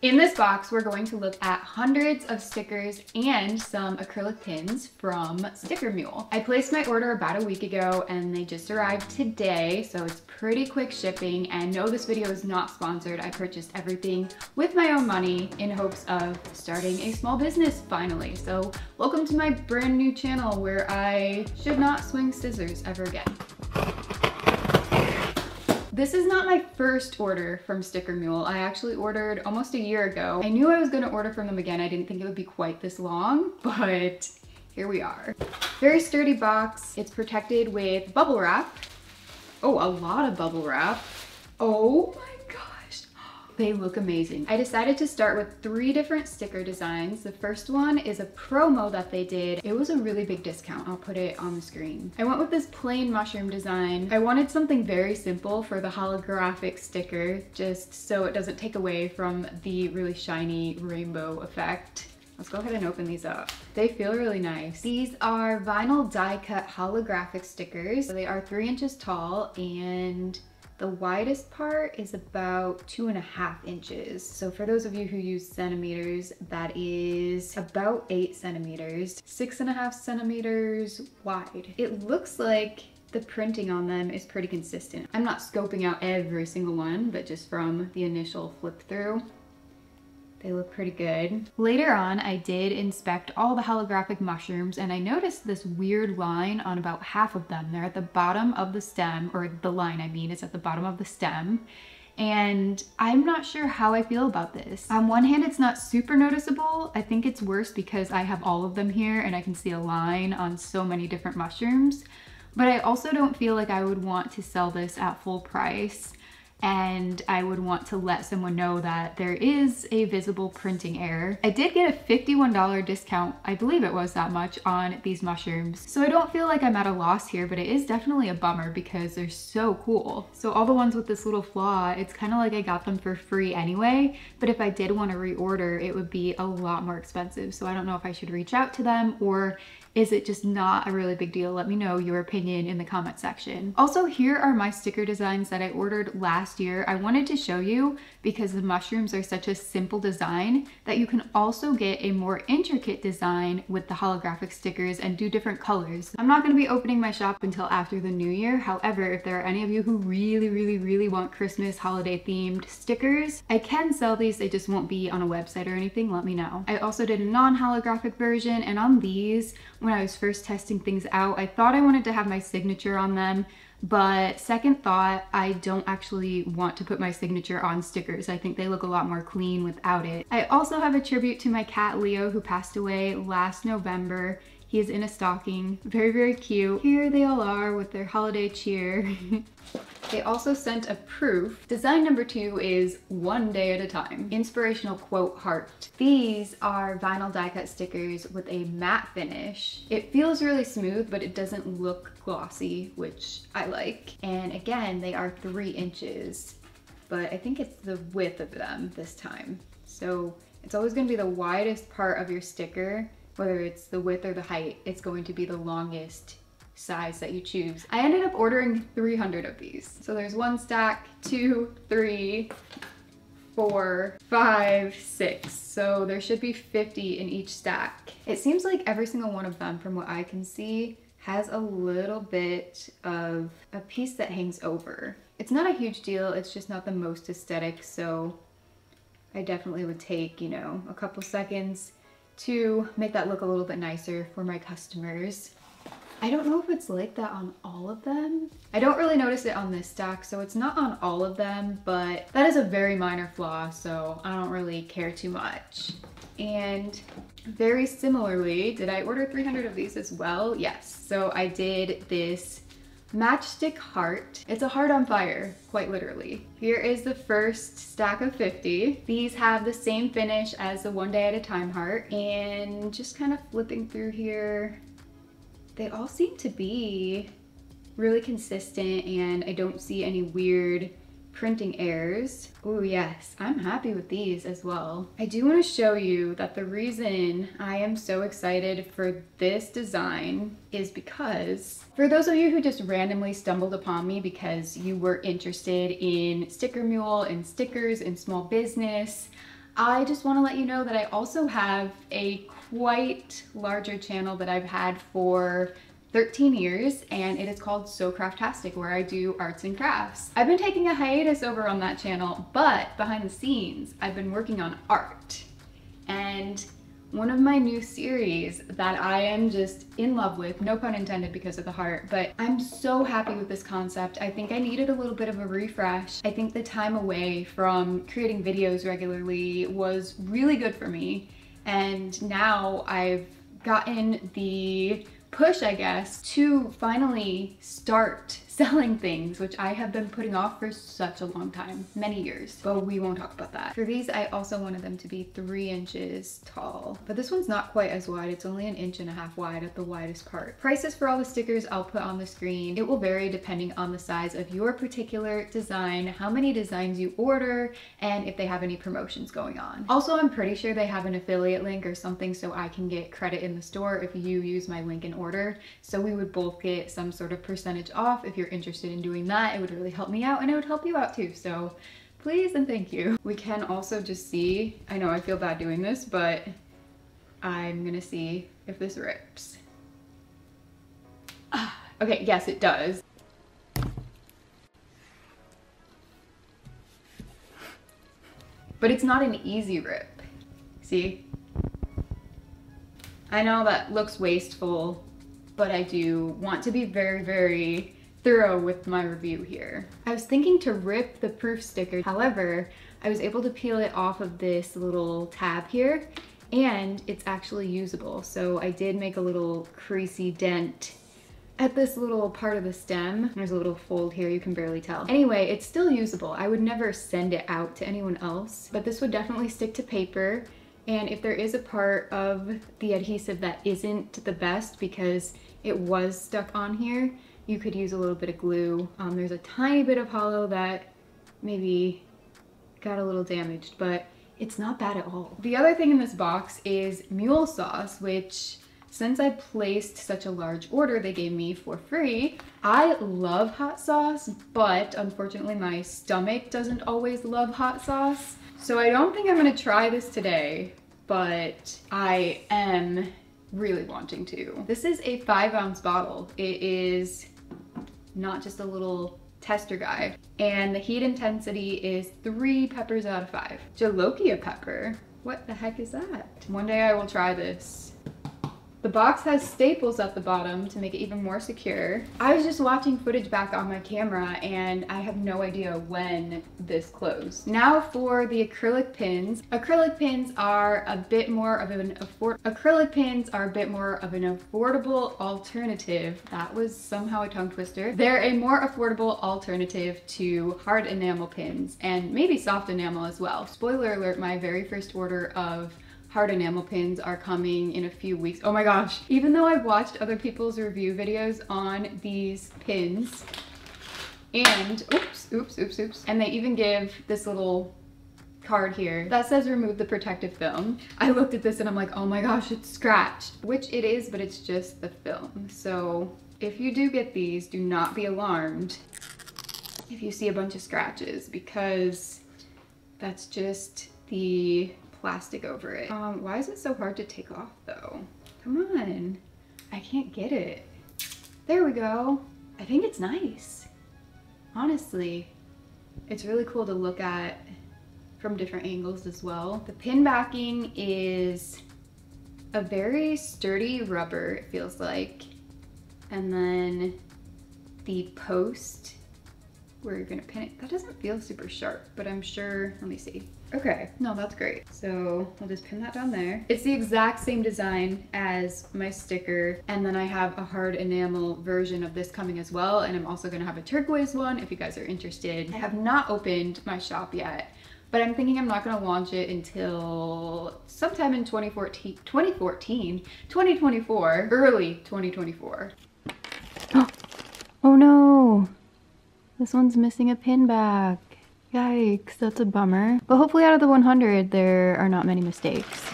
In this box, we're going to look at hundreds of stickers and some acrylic pins from Sticker Mule. I placed my order about a week ago and they just arrived today, so it's pretty quick shipping. And no, this video is not sponsored. I purchased everything with my own money in hopes of starting a small business finally. So welcome to my brand new channel where I should not swing scissors ever again. This is not my first order from Sticker Mule. I actually ordered almost a year ago. I knew I was gonna order from them again. I didn't think it would be quite this long, but here we are. Very sturdy box. It's protected with bubble wrap. Oh, a lot of bubble wrap. Oh my gosh, they look amazing. I decided to start with 3 different sticker designs. The first one is a promo that they did. It was a really big discount. I'll put it on the screen. I went with this plain mushroom design. I wanted something very simple for the holographic sticker, just so it doesn't take away from the really shiny rainbow effect. Let's go ahead and open these up. They feel really nice. These are vinyl die cut holographic stickers. They are 3 inches tall and the widest part is about 2.5 inches. So for those of you who use centimeters, that is about 8 centimeters, 6.5 centimeters wide. It looks like the printing on them is pretty consistent. I'm not scoping out every single one, but just from the initial flip through, they look pretty good. Later on, I did inspect all the holographic mushrooms and I noticed this weird line on about half of them. They're at the bottom of the stem, or the line I mean is at the bottom of the stem. And I'm not sure how I feel about this. On one hand, it's not super noticeable. I think it's worse because I have all of them here and I can see a line on so many different mushrooms. But I also don't feel like I would want to sell this at full price. And I would want to let someone know that there is a visible printing error. I did get a $51 discount, I believe it was that much, on these mushrooms. So I don't feel like I'm at a loss here, but it is definitely a bummer because they're so cool. So all the ones with this little flaw, it's kind of like I got them for free anyway, but if I did want to reorder, it would be a lot more expensive. So I don't know if I should reach out to them or is it just not a really big deal? Let me know your opinion in the comment section. Also, here are my sticker designs that I ordered last year. I wanted to show you because the mushrooms are such a simple design that you can also get a more intricate design with the holographic stickers and do different colors. I'm not going to be opening my shop until after the new year. However, if there are any of you who really want Christmas holiday themed stickers, I can sell these. They just won't be on a website or anything. Let me know. I also did a non-holographic version, and on these, when I was first testing things out, I thought I wanted to have my signature on them, but second thought, I don't actually want to put my signature on stickers. I think they look a lot more clean without it. I also have a tribute to my cat Leo, who passed away last November. He is in a stocking. Very cute. Here they all are with their holiday cheer. They also sent a proof. Design number 2 is one day at a time. Inspirational quote heart. These are vinyl die cut stickers with a matte finish. It feels really smooth, but it doesn't look glossy, which I like. And again, they are 3 inches, but I think it's the width of them this time. So it's always gonna be the widest part of your sticker, whether it's the width or the height, it's going to be the longest size that you choose. I ended up ordering 300 of these. So there's 1 stack, 2, 3, 4, 5, 6. So there should be 50 in each stack. It seems like every single one of them, from what I can see, has a little bit of a piece that hangs over. It's not a huge deal, it's just not the most aesthetic, so I definitely would take, you know, a couple seconds to make that look a little bit nicer for my customers. I don't know if it's like that on all of them. I don't really notice it on this stack, so it's not on all of them, but that is a very minor flaw, so I don't really care too much. And very similarly, did I order 300 of these as well? Yes. So I did this matchstick heart. It's a heart on fire, quite literally. Here is the first stack of 50. These have the same finish as the one day at a time heart, and just kind of flipping through here, they all seem to be really consistent and I don't see any weird printing errors. Oh yes, I'm happy with these as well. I do want to show you that the reason I am so excited for this design is because for those of you who just randomly stumbled upon me because you were interested in Sticker Mule and stickers and small business, I just want to let you know that I also have a quite larger channel that I've had for 13 years, and it is called So Craftastic, where I do arts and crafts. I've been taking a hiatus over on that channel, but behind the scenes, I've been working on art. And one of my new series that I am just in love with, no pun intended because of the heart, but I'm so happy with this concept. I think I needed a little bit of a refresh. I think the time away from creating videos regularly was really good for me. And now I've gotten the push, I guess, to finally start selling things, which I have been putting off for such a long time, many years, but we won't talk about that. For these, I also wanted them to be 3 inches tall, but this one's not quite as wide. It's only 1.5 inches wide at the widest part. Prices for all the stickers I'll put on the screen. It will vary depending on the size of your particular design, how many designs you order, and if they have any promotions going on. Also, I'm pretty sure they have an affiliate link or something so I can get credit in the store if you use my link in order. So we would both get some sort of percentage off. If you're interested in doing that, it would really help me out and it would help you out too. So please and thank you. We can also just see, I know I feel bad doing this, but I'm gonna see if this rips. Okay, yes, it does. But it's not an easy rip. See? I know that looks wasteful, but I do want to be very, very thorough with my review here. I was thinking to rip the proof sticker. However, I was able to peel it off of this little tab here, and it's actually usable. So I did make a little creasy dent at this little part of the stem. There's a little fold here, you can barely tell. Anyway, it's still usable. I would never send it out to anyone else, but this would definitely stick to paper. And if there is a part of the adhesive that isn't the best because it was stuck on here, you could use a little bit of glue. There's a tiny bit of hollow that maybe got a little damaged, but it's not bad at all. The other thing in this box is mule sauce, which since I placed such a large order they gave me for free. I love hot sauce, but unfortunately my stomach doesn't always love hot sauce. So I don't think I'm gonna try this today, but I am really wanting to. This is a 5-ounce bottle. It is not just a little tester guide. And the heat intensity is 3 peppers out of 5. Jolokia pepper? What the heck is that? One day I will try this. The box has staples at the bottom to make it even more secure. I was just watching footage back on my camera and I have no idea when this closed. Now for the acrylic pins. Acrylic pins are a bit more of an affordable alternative. That was somehow a tongue twister. They're a more affordable alternative to hard enamel pins and maybe soft enamel as well. Spoiler alert, my very first order of hard enamel pins are coming in a few weeks. Oh my gosh. Even though I've watched other people's review videos on these pins, and oops, and they even give this little card here that says remove the protective film. I looked at this and I'm like, oh my gosh, it's scratched, which it is, but it's just the film. So if you do get these, do not be alarmed if you see a bunch of scratches, because that's just the plastic over it. Why is it so hard to take off though? Come on, I can't get it. There we go. I think it's nice. Honestly, it's really cool to look at from different angles as well. The pin backing is a very sturdy rubber, it feels like. And then the post where you're gonna pin it, that doesn't feel super sharp, but I'm sure, let me see. Okay, no, that's great. So I'll just pin that down there. It's the exact same design as my sticker. And then I have a hard enamel version of this coming as well. And I'm also gonna have a turquoise one if you guys are interested. I have not opened my shop yet, but I'm thinking I'm not gonna launch it until sometime in 2024, early 2024. Oh no, this one's missing a pin back. Yikes, that's a bummer. But hopefully out of the 100, there are not many mistakes.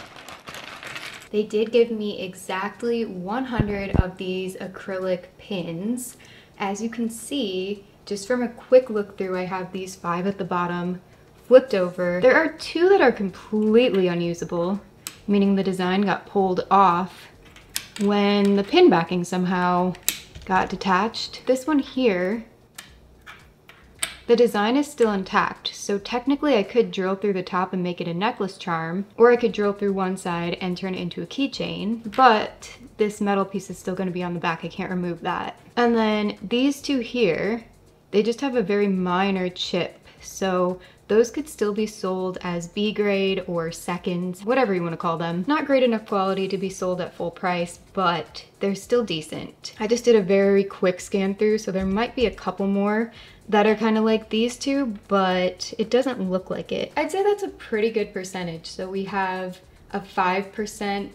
They did give me exactly 100 of these acrylic pins. As you can see, just from a quick look through, I have these 5 at the bottom, flipped over. There are two that are completely unusable, meaning the design got pulled off when the pin backing somehow got detached. This one here, the design is still intact, so technically I could drill through the top and make it a necklace charm, or I could drill through one side and turn it into a keychain, but this metal piece is still going to be on the back. I can't remove that. And then these two here, they just have a very minor chip, so those could still be sold as B grade or seconds, whatever you want to call them. Not great enough quality to be sold at full price, but they're still decent. I just did a very quick scan through, so there might be a couple more that are kind of like these two, but it doesn't look like it. I'd say that's a pretty good percentage. So we have a 5%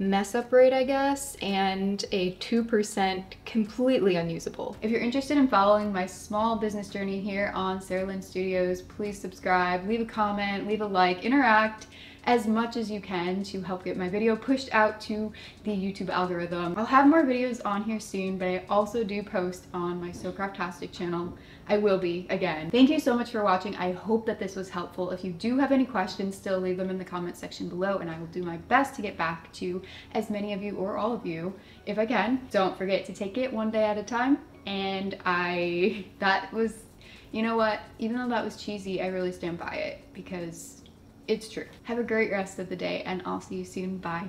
mess up rate, I guess, and a 2% completely unusable. If you're interested in following my small business journey here on Sarah Lynn Studios, please subscribe, leave a comment, leave a like, interact as much as you can to help get my video pushed out to the YouTube algorithm. I'll have more videos on here soon, but I also do post on my So Craftastic channel. I will be again. Thank you so much for watching. I hope that this was helpful. If you do have any questions, still leave them in the comment section below, and I will do my best to get back to as many of you or all of you if I can. Don't forget to take it one day at a time. And that was, you know what, even though that was cheesy, I really stand by it because it's true. Have a great rest of the day, and I'll see you soon. Bye.